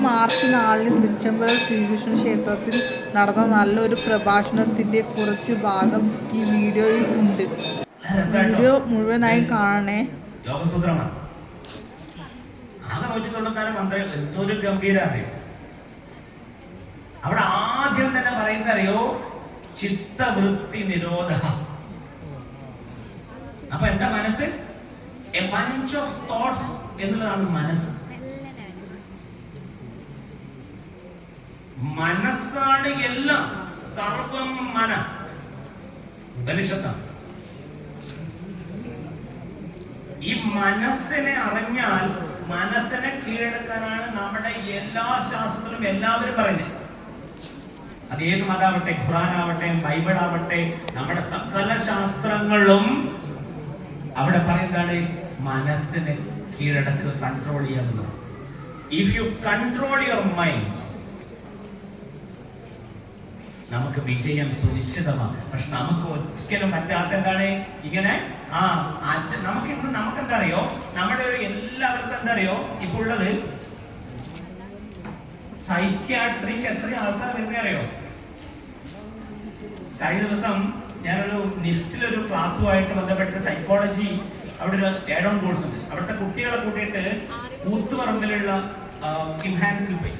March 4 Thrichambaram Sreekrishna ക്ഷേത്രത്തിൽ നടന്ന നല്ലൊരു പ്രഭാഷണത്തിൻ്റെ കുറച്ച് ഭാഗം ഈ വീഡിയോയിൽ ഉണ്ട്. വീഡിയോ മുഴുവനായി കാണണേ. യോഗസൂത്രമാണ്. എന്തൊരു ഗംഭീരറിയോ. അവിടെ ആദ്യം തന്നെ പറയുന്നത് അറിയോ, ചിത്തവൃത്തി നിരോധ. അപ്പൊ എന്താ മനസ്സ്? എ ബഞ്ച് ഓഫ് തോട്ട്സ് എന്നുള്ളതാണ് മനസ്സ്. മനസ്സാണ് എല്ലാം. സർവം മന ഉപനിഷത്താണ്. ഈ മനസ്സിനെ അറിഞ്ഞാൽ മനസ്സിനെ കീഴടക്കാനാണ് നമ്മുടെ എല്ലാ ശാസ്ത്രത്തിലും എല്ലാവരും പറയുന്നത്. അത് ഏത് മതാവട്ടെ, ഖുറാനാവട്ടെ, ബൈബിൾ ആവട്ടെ, നമ്മുടെ സകല ശാസ്ത്രങ്ങളും അവിടെ പറയുന്നതാണ് മനസ്സിനെ കീഴടക്കുക, കൺട്രോൾ ചെയ്യുക. If you control your mind, നമുക്ക് വിജയം സുനിശ്ചിതമാണ്. പക്ഷെ നമുക്ക് ഒരിക്കലും പറ്റാത്ത എന്താണ്, ഇങ്ങനെ നമുക്കെന്താ അറിയോ, നമ്മുടെ ഒരു എല്ലാവർക്കും എന്താ അറിയോ ഇപ്പൊ ഉള്ളത്, സൈക്യാട്രിക്ക് എത്ര ആൾക്കാർ വരുന്നേ അറിയോ. കഴിഞ്ഞ ദിവസം ഞാനൊരു നിഫ്റ്റിലൊരു ക്ലാസ്സുമായിട്ട് ബന്ധപ്പെട്ട് സൈക്കോളജി, അവിടെ ഒരു ആഡ് ഓൺ കോഴ്സ് ഉണ്ട്. അവിടുത്തെ കുട്ടികളെ കൂട്ടിയിട്ട് കൂത്തുപറമ്പിലുള്ള കിംഹാൻസിൽ പോയി.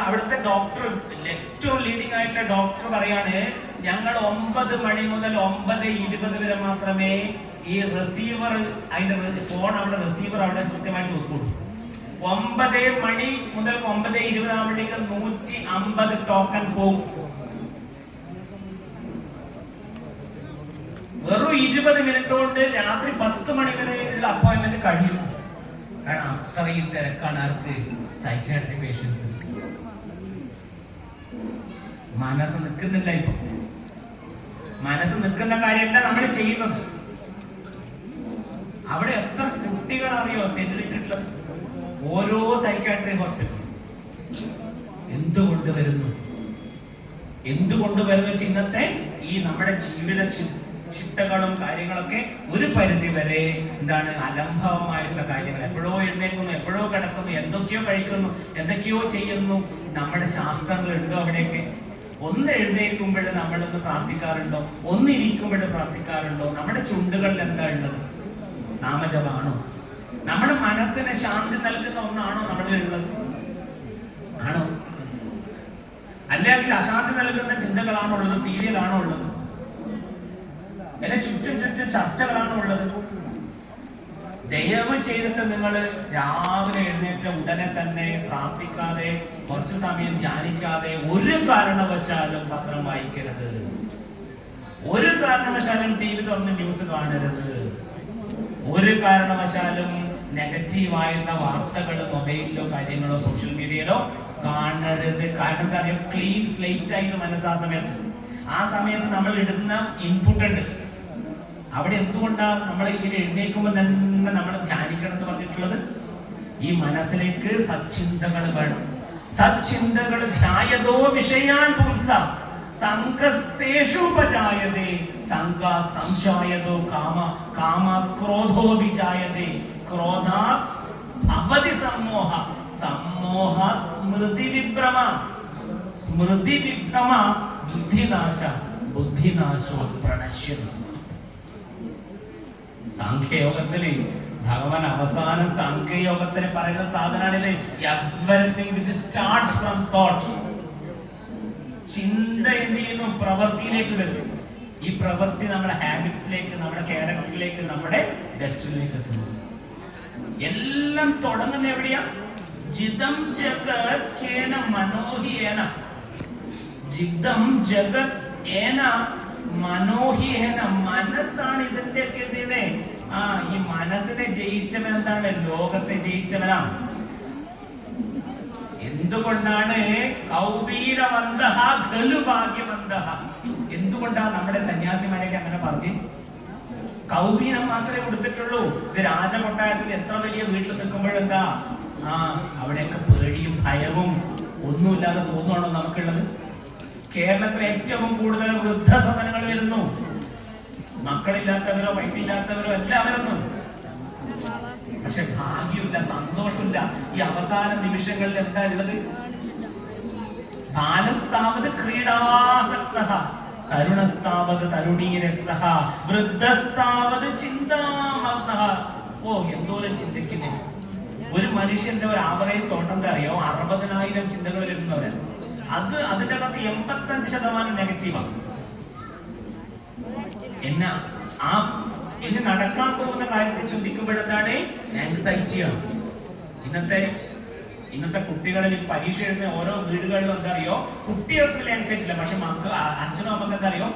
അവിടുത്തെ ഡോക്ടർ, ഏറ്റവും ലീഡിംഗ് ആയിട്ടുള്ള ഡോക്ടർ പറയാണ്, ഞങ്ങൾ 9 മണി മുതൽ 9:20 വരെ മാത്രമേ ഈ റിസീവർ, അതിന്റെ ഫോൺ അവിടെ റിസീവർ അവിടെ കൃത്യമായിട്ട് വെക്കുള്ളൂ. 9 മണി മുതൽ 9:20 ആവുമ്പോഴേക്ക് 150 ടോക്കൺ പോകും. വെറും 20 മിനിറ്റ് കൊണ്ട് രാത്രി 10 മണി വരെയുള്ള അപ്പോയിന്റ്മെന്റ് കഴിയും. കാരണം അത്രയും തിരക്കാണ് ആർക്ക്, സൈക്യാട്രി പേഷ്യൻസ്. മനസ്സ് നിൽക്കുന്നില്ല. ഇപ്പൊ മനസ്സ് നിൽക്കുന്ന കാര്യമല്ല നമ്മൾ ചെയ്യുന്നത്. അവിടെ എത്ര കുട്ടികൾ അറിയോ സെറ്റിലിട്ടുള്ളത് ഓരോ സൈക്യാട്രി ഹോസ്പിറ്റൽ. എന്തുകൊണ്ട് വരുന്നു ഇന്നത്തെ ഈ നമ്മുടെ ജീവിത ചിട്ടകളും കാര്യങ്ങളൊക്കെ ഒരു പരിധി വരെ എന്താണ്, അലംഭവമായിട്ടുള്ള കാര്യങ്ങൾ. എപ്പോഴോ എഴുന്നേക്കുന്നു, എപ്പോഴോ കിടക്കുന്നു, എന്തൊക്കെയോ കഴിക്കുന്നു, എന്തൊക്കെയോ ചെയ്യുന്നു. നമ്മുടെ ശാസ്ത്രങ്ങളുണ്ടോ അവിടെയൊക്കെ? ഒന്ന് എഴുന്നേൽക്കുമ്പോൾ നമ്മളൊന്ന് പ്രാർത്ഥിക്കാറുണ്ടോ? ഒന്നിരിക്കുമ്പോൾ പ്രാർത്ഥിക്കാറുണ്ടോ? നമ്മുടെ ചുണ്ടുകളിൽ എന്താ ഉള്ളത്? നാമജപമാണോ? നമ്മുടെ മനസ്സിന് ശാന്തി നൽകുന്ന ഒന്നാണോ നമ്മളിലുള്ളത്? ആണോ? അല്ലെങ്കിൽ അശാന്തി നൽകുന്ന ചിന്തകളാണോ ഉള്ളത്? സീരിയലാണോ ഉള്ളത്? അല്ലെ ചുറ്റും ചർച്ചകളാണോ ഉള്ളത്? ദയവ് ചെയ്തിട്ട് നിങ്ങൾ രാവിലെ എഴുന്നേറ്റ ഉടനെ തന്നെ പ്രാർത്ഥിക്കാതെ, കുറച്ചു സമയം ധ്യാനിക്കാതെ ഒരു കാരണവശാലും പത്രം വായിക്കരുത്. ഒരു കാരണവശാലും ടി വി തുറന്ന് ന്യൂസ് കാണരുത്. ഒരു കാരണവശാലും നെഗറ്റീവായിട്ടുള്ള വാർത്തകൾ മൊബൈലിലോ കാര്യങ്ങളോ സോഷ്യൽ മീഡിയയിലോ കാണരുത്. കാരണം എന്താ പറയുക, ക്ലീൻ സ്ലേറ്റ് ആയത് മനസ്സാ സമയത്ത്. ആ സമയത്ത് നമ്മൾ ഇടുന്ന ഇൻപുട്ട് ഉണ്ട്. അവിടെ എന്തുകൊണ്ടാണ് നമ്മൾ ഇങ്ങനെ എഴുന്നേൽക്കുമ്പോൾ തന്നെ നമ്മൾ ധ്യാനിക്കണം എന്ന് പറഞ്ഞിട്ടുള്ളത്? ഈ മനസ്സിലേക്ക് സച്ചിന്തകൾ വേണം. സച്ചിന്തകൾ ധ്യായതോ വിഷയാൻ പുംസ സംഘസ്തേഷുപജായതേ സംഘാത് സംശായതോ കാമാത് ക്രോധോ വിജായതേ ക്രോധാത് ഭവതി സമ്മോഹ സമ്മോഹ സ്മൃതി വിഭ്രമ ബുദ്ധിനാശ ബുദ്ധിനാശോ പ്രണശ്യതി. സാഖ്യയോഗത്തില് ഭഗവാൻ അവസാനം സാഖ്യയോഗത്തിന് പറയുന്ന സാധനമാണിത്. Everything which starts from thought. ചിന്ത എന്ത് ചെയ്യുന്നു? പ്രവൃത്തിയിലേക്ക് വരും. ഈ പ്രവൃത്തി നമ്മുടെ ഹാബിറ്റ്സിലേക്ക്, നമ്മുടെ ക്യാരക്ടറിലേക്ക്, നമ്മുടെ ഡെസ്റ്റിനിലേക്ക് എത്തുന്നു. എല്ലാം തുടങ്ങുന്ന എവിടെയാ? ജിതം ജഗത് കേന മനോഹിയേന. ജിതം ജഗത് ഏന മനോഹിയേന. മനസ്സാണ് ഇതിന്റെയൊക്കെ ഇതിനെ. ഈ മനസ്സിനെ ജയിച്ചവൻ എന്താണ്? ലോകത്തെ ജയിച്ചവനാണ്. എന്തുകൊണ്ടാണ് കൗപീരവന്തഃ ഖലു ഭാഗ്യവന്തഃ? എന്തുകൊണ്ടാണ് നമ്മുടെ സന്യാസിമാരൊക്കെ അങ്ങനെ പറഞ്ഞു? കൗപീനം മാത്രമേ കൊടുത്തിട്ടുള്ളൂ. ഇത് രാജകൊട്ടാരത്തിൽ എത്ര വലിയ വീട്ടിൽ നിൽക്കുമ്പോഴെന്താ അവിടെയൊക്കെ പേടിയും ഭയവും ഒന്നുമില്ലാതെ തോന്നുവാണോ നമുക്കുള്ളത്? കേരളത്തിൽ ഏറ്റവും കൂടുതൽ വൃദ്ധസദനങ്ങൾ വരുന്നു. മക്കളില്ലാത്തവരോ പൈസ ഇല്ലാത്തവരോ എല്ലാവരും. പക്ഷെ ഭാഗ്യമില്ല, സന്തോഷം ഒന്നുമില്ല. ഈ അവസാന നിമിഷങ്ങളിൽ എന്താ ഉള്ളത്? ബാലസ്താവത് ക്രീഡാസക്തഃ തരുണസ്താവത് തരുണീരക്തഃ വൃദ്ധസ്താവത് ചിന്താമഗ്നഃ. ഓ, എന്തോരം ചിന്തിക്കുന്നു. ഒരു മനുഷ്യന്റെ ഒരു ആവറേജ് തോട്ടം എന്താ അറിയോ? 60,000 ചിന്തകൾ വരുന്നവരാണ്. അതിന്റെ അകത്ത് 85% നെഗറ്റീവാണ്. എന്നാ ഇനി നടക്കാൻ പോകുന്ന കാര്യത്തെ ചിന്തിക്കുമ്പോഴെന്താണ്? ആങ്സൈറ്റിയാണ്. ഇന്നത്തെ കുട്ടികളിൽ പരീക്ഷ എഴുതുന്ന ഓരോ വീടുകളിലും എന്താ അറിയോ? കുട്ടികൾക്ക് ആങ്സൈറ്റി ഇല്ല, പക്ഷെ അച്ഛനും അമ്മക്ക് എന്താ അറിയോ?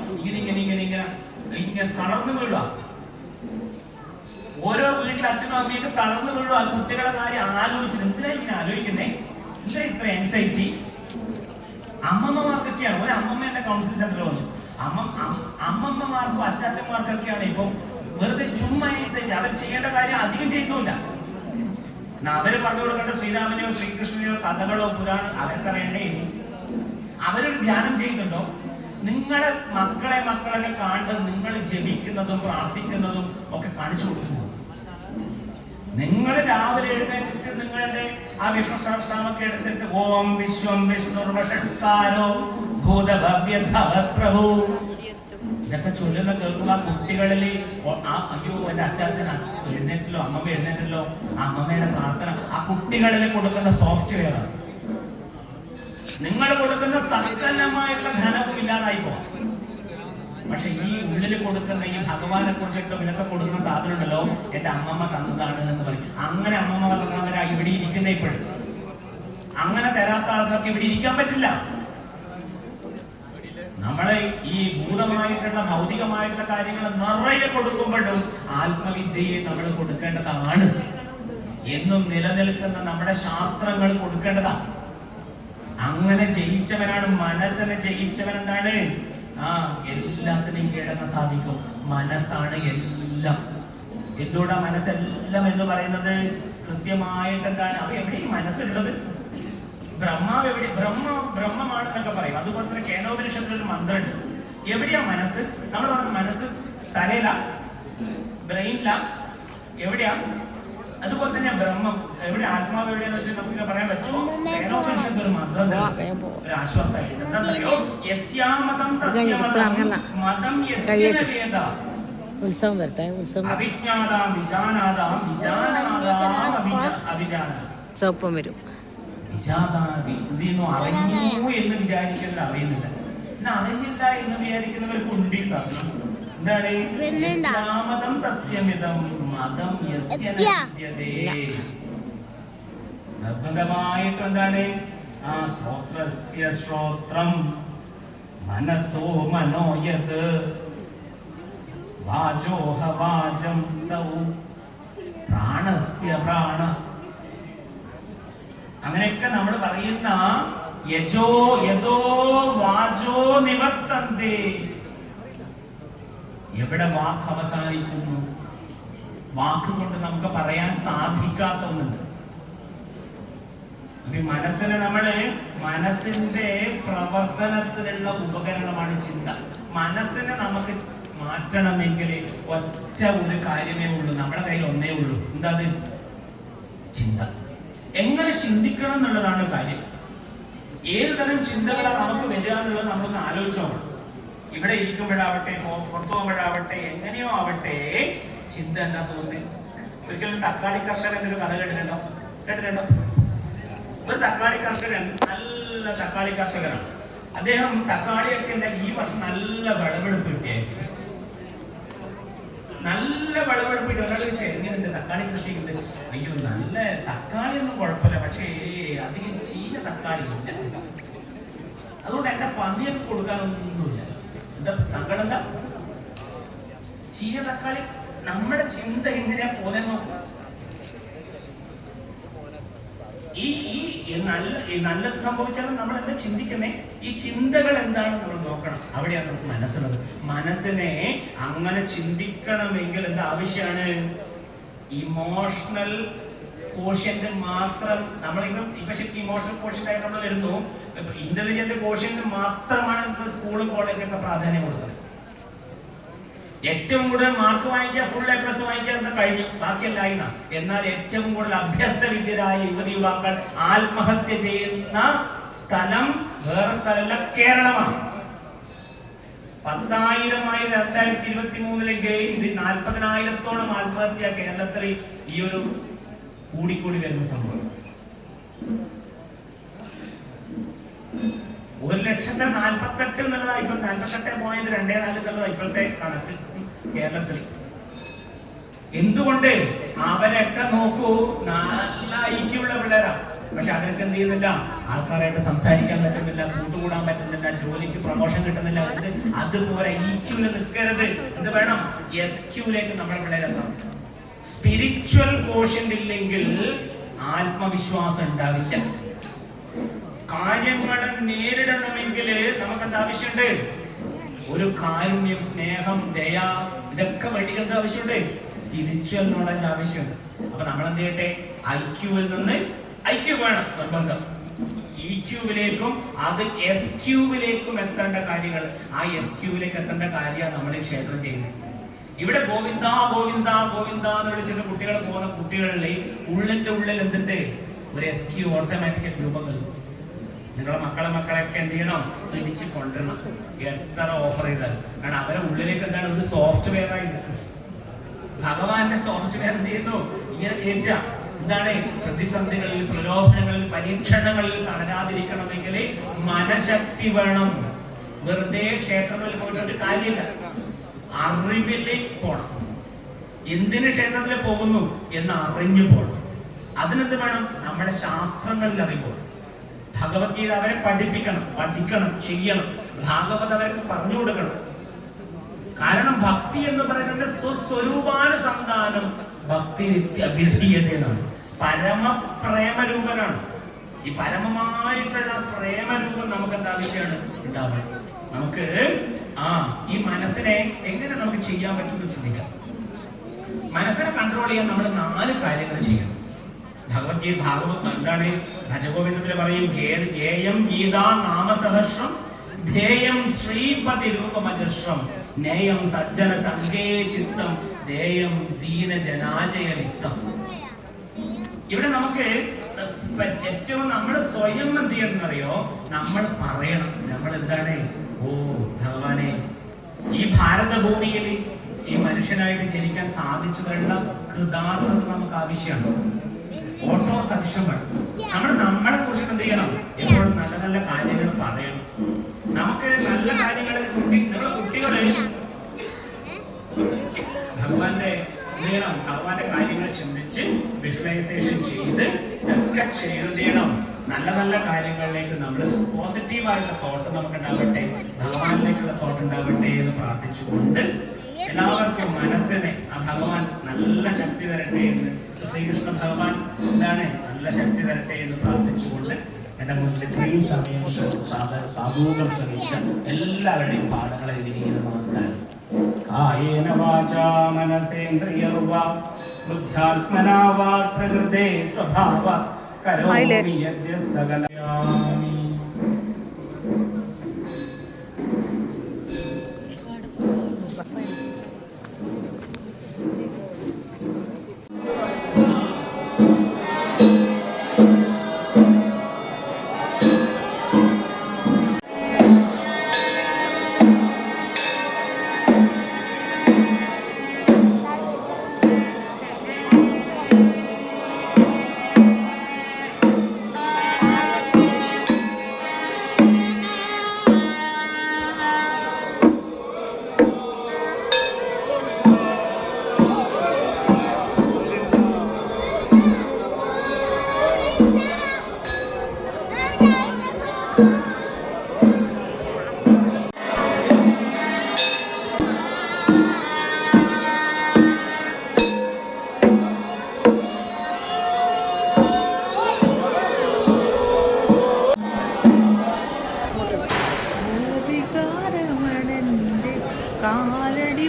ഇങ്ങനെ തളർന്നു വീഴുക. ഓരോ വീട്ടിൽ അച്ഛനും അമ്മയൊക്കെ തളർന്നു വീഴുക. കുട്ടികളെ കാര്യം ആലോചിച്ചിട്ട് എന്തിനാ ഇങ്ങനെ ആലോചിക്കുന്നേ? എന്തിനാ ഇത്ര ആങ്സൈറ്റി? അമ്മമ്മമാർക്കൊക്കെയാണ്. ഒരു അമ്മമ്മ എന്റെ കൗൺസിലിംഗ് സെന്ററിൽ വന്നു. അമ്മമ്മമാർക്കും അച്ചാച്ചന്മാർക്കൊക്കെയാണ് ഇപ്പം വെറുതെ ചുമ്മാ ആങ്സൈറ്റി. അവർ ചെയ്യേണ്ട കാര്യം അധികം ചെയ്യുന്നില്ല. അവര് പറഞ്ഞു കൊടുക്കേണ്ട ശ്രീരാമനെയോ ശ്രീകൃഷ്ണനെയോ കഥകളോ പുരാണം അവർക്കറിയണ്ടേ? അവരൊരു ധ്യാനം ചെയ്യുന്നുണ്ടോ? നിങ്ങളെ മക്കളൊക്കെ കാണുന്നത് നിങ്ങൾ ജപിക്കുന്നതും പ്രാർത്ഥിക്കുന്നതും ഒക്കെ കാണിച്ചു കൊടുക്കുന്നു. നിങ്ങൾ രാവിലെ എഴുന്നേറ്റിട്ട് നിങ്ങളുടെ ആ വിഷ്ണു സഹസ്രനാമൊക്കെ എടുത്തിട്ട് ഓം വിശ്വം വിഷ്ണുർവഷട്കാരോ ഭൂതഭവ്യഭവ ഇതൊക്കെ ചൊല്ലുന്ന കേൾക്കുന്ന കുട്ടികളിൽ അയ്യോ എന്റെ അച്ചാച്ചൻ എഴുന്നേറ്റല്ലോ, അമ്മമ്മ എഴുന്നേറ്റല്ലോ, അമ്മമ്മയുടെ പ്രാർത്ഥന ആ കുട്ടികളിൽ കൊടുക്കുന്ന സോഫ്റ്റ്വെയർ. നിങ്ങൾ കൊടുക്കുന്ന സകലമായിട്ടുള്ള ധനവും ഇല്ലാതായി പോവാം. പക്ഷെ ഈ ഉള്ളിൽ കൊടുക്കുന്ന ഈ ഭഗവാനെ കുറിച്ചിട്ടും ഇതൊക്കെ കൊടുക്കുന്ന സാധനം ഉണ്ടല്ലോ, എന്റെ അമ്മമ്മ തന്നതാണ് എന്ന് പറയും. അങ്ങനെ അമ്മമ്മ പറഞ്ഞവരാ ഇവിടെ ഇരിക്കുന്ന ഇപ്പോഴും. അങ്ങനെ തരാത്ത ആൾക്കാർക്ക് ഇവിടെ ഇരിക്കാൻ പറ്റില്ല. നമ്മളെ ഈ ഭൂതമായിട്ടുള്ള ഭൗതികമായിട്ടുള്ള കാര്യങ്ങൾ നിറയെ കൊടുക്കുമ്പോഴും ആത്മവിദ്യയെ നമ്മൾ കൊടുക്കേണ്ടതാണ്. എന്നും നിലനിൽക്കുന്ന നമ്മുടെ ശാസ്ത്രങ്ങൾ കൊടുക്കേണ്ടതാണ്. അങ്ങനെ ജയിച്ചവനാണ്. മനസ്സിനെ ജയിച്ചവൻ എന്താണ്? എല്ലാത്തിനെയും കീഴടക്കാൻ സാധിക്കും. മനസ്സാണ് എല്ലാം. എന്തുകൊണ്ടാ മനസ്സെല്ലാം എന്ന് പറയുന്നത്? കൃത്യമായിട്ട് എന്താണ്? അപ്പൊ എവിടെ ഈ മനസ്സുള്ളത്? ബ്രഹ്മാവ് എവിടെ? ബ്രഹ്മമാണെന്നൊക്കെ പറയും. അതുപോലെ തന്നെ കേനോപനിഷത്തിൽ ഒരു മന്ത്രമുണ്ട്. എവിടെയാ മനസ്സ്? നമ്മൾ പറഞ്ഞ മനസ്സ് തലയില, ബ്രെയിനില, എവിടെയാ? അതുപോലെ തന്നെ ബ്രഹ്മം എവിടെ? ആത്മാവ് എവിടെയാന്ന് വെച്ചാൽ നമുക്ക് പറയാൻ പറ്റുമോ? കേനോപനിഷത്തിൽ ഒരു മന്ത്രം, ഒരു ആശ്വാസമായിട്ട് എന്താണെന്നറിയോ? യസ്യാമതം തസ്യമതം മതം യസ്യന വേദ ഉത്സവം വരട്ടെ. ഉത്സവം അവിജ്ഞാതാം വിജാനാതാം വിജാനാതാം അവിജാനാതാം. ഉത്സവപ്പം വരും. ഇതൊന്നും അറിഞ്ഞു എന്ന് വിചാരിക്കുന്നത് അറിയുന്നില്ല. അറിഞ്ഞില്ല എന്ന് വിചാരിക്കുന്നവർക്ക് ഉണ്ട് ഈ സാധനം. എന്താണ്? യസ്യാമതം തസ്യമിതം മതം യസ്യ ന വിദ്യതേ. നിർബന്ധമായിട്ട് എന്താണ്? ശ്രോത്രസ്യ ശ്രോത്രം മനസോ മനോയത് വാചോഹ വാചം സൗ പ്രാണസ്യ പ്രാണ. അങ്ങനെയൊക്കെ നമ്മൾ പറയുന്ന യജോ വാചോ നിവർത്തന്തേ. എവിടെ വാക്ക് അവസാനിക്കുന്നു? വാക്ക് കൊണ്ട് നമുക്ക് പറയാൻ സാധിക്കാത്ത ഒന്നുണ്ട്. മനസ്സിന്റെ പ്രവർത്തനത്തിനുള്ള ഉപകരണമാണ് ചിന്ത. മനസ്സിനെ നമുക്ക് മാറ്റണമെങ്കിൽ ഒറ്റ ഒരു കാര്യമേ ഉള്ളൂ. നമ്മുടെ കയ്യിൽ ഒന്നേ ഉള്ളൂ. എന്താ? ചിന്ത. എങ്ങനെ ചിന്തിക്കണം എന്നുള്ളതാണ് കാര്യം. ഏത് തരം ചിന്തകളാണ് നമുക്ക് വരിക എന്നുള്ളത് നമ്മളൊന്ന് ആലോചിച്ച് നോക്കണം. ഇവിടെ ഇരിക്കുമ്പോഴാവട്ടെ, പുറത്തു പോകുമ്പോഴാവട്ടെ, എങ്ങനെയോ ആവട്ടെ, ചിന്ത എന്താ തോന്നുന്നത്? ഒരിക്കലും തക്കാളി കർഷകൻ എന്നൊരു കഥ കേട്ടിട്ടുണ്ടോ? ഒരു തക്കാളി കർഷകൻ, നല്ല തക്കാളി കർഷകനാണ്. അദ്ദേഹം തക്കാളിയൊക്കെ ഉണ്ടാക്കി ഈ വർഷം നല്ല വിളവെടുപ്പ് കിട്ടിയായിരുന്നു. നല്ല വിളവെടുപ്പിട്ട് ഒരാൾ ചോദിച്ചാൽ എങ്ങനെയുണ്ട് തക്കാളി കൃഷി? അയ്യോ നല്ല തക്കാളി ഒന്നും കുഴപ്പമില്ല, പക്ഷേ അധികം ചീന തക്കാളി ഇല്ല. അതുകൊണ്ട് എന്റെ പന്നിയൊക്കെ കൊടുക്കാനൊന്നുമില്ല. എന്താ സങ്കടം? എന്താ? ചീന തക്കാളി. നമ്മുടെ ചിന്ത എന്തിനാ പോലെ നോക്കുക. ഈ നല്ലത് സംഭവിച്ചാലും നമ്മൾ എന്താ ചിന്തിക്കുന്നേ? ഈ ചിന്തകൾ എന്താണെന്ന് നമ്മൾ നോക്കണം. അവിടെയാണ് നമുക്ക് മനസ്സുള്ളത്. മനസ്സിനെ അങ്ങനെ ചിന്തിക്കണമെങ്കിൽ എന്താ ആവശ്യമാണ്? ഇമോഷണൽ കോഷ്യന്റ് മാത്രം. ഇപ്പൊ ശരിക്കും ഇമോഷണൽ കോഷ്യന്റ് ആയിട്ട് നമ്മൾ വരുന്നു. ഇന്റലിജന്റ് കോഷ്യന്റ് മാത്രമാണ് സ്കൂളും കോളേജൊക്കെ പ്രാധാന്യം കൊടുക്കുന്നത്. ഏറ്റവും കൂടുതൽ മാർക്ക് വാങ്ങിക്കുക, ഫുൾ എ പ്ലസ് വാങ്ങിക്കുക എന്ന് കഴിഞ്ഞു, ബാക്കിയല്ല. എന്നാൽ ഏറ്റവും കൂടുതൽ അഭ്യസ്ത വിദ്യരായ യുവതി യുവാക്കൾ ആത്മഹത്യ ചെയ്യുന്ന സ്ഥലം വേറെ സ്ഥലമല്ല, കേരളമാണ്. 10,000 2023 ഇത് 40,000-ഓളം ആത്മഹത്യ കേരളത്തിൽ ഈ ഒരു കൂടിക്കൂടി വരുന്ന സംഭവം. 1,48,000 എന്നുള്ളതാണ് ഇപ്പൊ 48.24 എന്നുള്ളതാണ് ഇപ്പോഴത്തെ കണക്ക് കേരളത്തിൽ. എന്തുകൊണ്ട്? അവരൊക്കെ നോക്കൂ, നല്ല ഐക്യമുള്ള പിള്ളേരാണ്. പക്ഷെ അവർക്ക് എന്ത് ചെയ്യുന്നില്ല, ആൾക്കാരായിട്ട് സംസാരിക്കാൻ പറ്റുന്നില്ല, കൂട്ടുകൂടാൻ പറ്റുന്നില്ല, ജോലിക്ക് പ്രൊമോഷൻ കിട്ടുന്നില്ല. അതുപോലെ ഇക്യൂല് നിൽക്കരുത്. എന്ത് വേണം? SQലേക്ക് നമ്മുടെ പിള്ളേരെത്താം. സ്പിരിച്വൽ കോഷ്യന്റ് ഇല്ലെങ്കിൽ ആത്മവിശ്വാസം ഉണ്ടാവില്ല. കാര്യങ്ങളെ നേരിടണമെങ്കിൽ നമുക്ക് എന്താ ആവശ്യമുണ്ട്? ഒരു കാരുണ്യം, സ്നേഹം, ദയ, ഇതൊക്കെ വേണ്ടിക്ക് ആവശ്യമുണ്ട്. സ്പിരിച്വൽ നോളജ് ആവശ്യമുണ്ട്. അപ്പൊ നമ്മൾ എന്ത് ചെയ്യട്ടെ? IQവിൽ നിന്ന് IQ വേണം നിർബന്ധം, EQവിലേക്കും അത് SQവിലേക്കും എത്തേണ്ട കാര്യങ്ങൾ, ആ SQവിലേക്ക് എത്തേണ്ട കാര്യമാണ് നമ്മൾ ഈ ക്ഷേത്രം ചെയ്യുന്നത്. ഇവിടെ ഗോവിന്ദ ഗോവിന്ദ ഗോവിന്ദ എന്ന് വിളിച്ചിട്ട് കുട്ടികൾ പോകുന്ന കുട്ടികളിലെ ഉള്ളിന്റെ ഉള്ളിൽ എന്തുണ്ട്? ഒരു SQ ഓട്ടോമാറ്റിക് രൂപങ്ങൾ. നിങ്ങളെ മക്കളെയൊക്കെ എന്ത് ചെയ്യണം? പിടിച്ച് കൊണ്ടുവരണം. എത്ര ഓഫർ ചെയ്താൽ. കാരണം അവരെ ഉള്ളിലേക്ക് എന്താണ്? ഒരു സോഫ്റ്റ്വെയർ ആയി. ഭഗവാന്റെ സോഫ്റ്റ്വെയർ എന്ത് ചെയ്യുന്നു? ഇങ്ങനെ കയറ്റ. എന്താണ്? പ്രതിസന്ധികളിൽ, പ്രലോഭനങ്ങളിൽ, പരീക്ഷണങ്ങളിൽ തളരാതിരിക്കണമെങ്കിൽ മനഃശക്തി വേണം. വെറുതെ ക്ഷേത്രങ്ങളിൽ പോയിട്ട് ഒരു കാര്യമില്ല. അറിവിലേക്ക് പോണം. എന്തിന് ക്ഷേത്രത്തിൽ പോകുന്നു എന്ന് അറിഞ്ഞു പോകണം. അതിനെന്ത് വേണം? നമ്മുടെ ശാസ്ത്രങ്ങളിൽ അറിവ്. ഭഗവത്ഗീത അവരെ പഠിപ്പിക്കണം, പഠിക്കണം, ചെയ്യണം. ഭാഗവത് അവർക്ക് പറഞ്ഞു കൊടുക്കണം. കാരണം ഭക്തി എന്ന് പറയുന്നത് സ്വസ്വരൂപാനുസന്ധാനം, ഭക്തി നിത്യഭിധീയതയാണ്. പരമപ്രേമരൂപനാണ്. ഈ പരമമായിട്ടുള്ള പ്രേമരൂപം നമുക്ക് എന്താ ആവശ്യമാണ്? ഉണ്ടാവണം. നമുക്ക് ഈ മനസ്സിനെ എങ്ങനെ നമുക്ക് ചെയ്യാൻ പറ്റുമെന്ന് ചിന്തിക്കാം. മനസ്സിനെ കൺട്രോൾ ചെയ്യാൻ നമ്മൾ 4 കാര്യങ്ങൾ ചെയ്യണം. ഭഗവത്ഗീത ഭാഗവത് എന്താണ്? ഭജഗോവിന്ദത്തില് പറയും, ഗേയം ഗീതാ നാമസഹസ്രം, ധേയം ശ്രീപതി രൂപമജസ്രം, നേയം സജ്ജന സംഗേ ചിത്തം, ദേയം ദീന ജനാജയ വിത്തം. ഇവിടെ നമുക്ക് ഏറ്റവും നമ്മൾ സ്വയം എന്ത് ചെയ്യണമെന്നറിയോ? നമ്മൾ പറയണം. നമ്മൾ എന്താണ്? ഓ ഭഗവാനെ, ഈ ഭാരതഭൂമിയിൽ ഈ മനുഷ്യനായിട്ട് ജനിക്കാൻ സാധിച്ചതുള്ള കൃതാർത്ഥത നമുക്ക് ആവശ്യമാണ്. ഓട്ടോ സജഷൻ വേണം. നമ്മളെ കുറിച്ച് എന്ത് ചെയ്യണം? എപ്പോഴും നല്ല നല്ല കാര്യങ്ങൾ പറയണം. നമുക്ക് നല്ല കാര്യങ്ങൾ നിങ്ങളെ കുട്ടികള് ഭഗവാന്റെ കാര്യങ്ങൾ ചിന്തിച്ച് വിഷ്വലൈസേഷൻ ചെയ്ത് ഇതൊക്കെ ചെയ്യണം. നല്ല നല്ല കാര്യങ്ങളിലേക്ക് നമ്മൾ പോസിറ്റീവായിട്ടുള്ള തോട്ട് നമുക്ക് ഉണ്ടാവട്ടെ, ഭഗവാനിലേക്കുള്ള തോട്ട് ഉണ്ടാവട്ടെ എന്ന് പ്രാർത്ഥിച്ചുകൊണ്ട് എല്ലാവർക്കും മനസ്സിനെ ആ ഭഗവാൻ നല്ല ശക്തി തരട്ടെ എന്ന്, ശ്രീകൃഷ്ണ ഭഗവാൻ എന്താണ് നല്ല ശക്തി തരട്ടെ എന്ന് പ്രാർത്ഥിച്ചുകൊണ്ട് എന്റെ മുന്നിൽ ഇത്രയും സമയം സാധൂകം ശ്രമിച്ച എല്ലാവരുടെയും പാദങ്ങളെ വിനീത നമസ്കാരം. കായേന വാചാ മനസേന്ദ്രിയർവാ ബുദ്ധ്യാത്മനാ വാ പ്രകൃതേ സ്വഭാവ കരോമി യദ്യ സകലയാമി.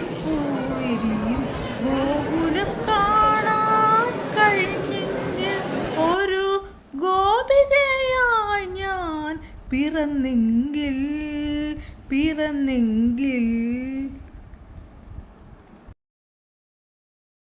കാലടിപ്പൂവിരിയും ഗോകുലം കാണാൻ കഴിഞ്ഞെങ്കിൽ ഒരു ഗോപികയായി ഞാൻ പിറന്നെങ്കിൽ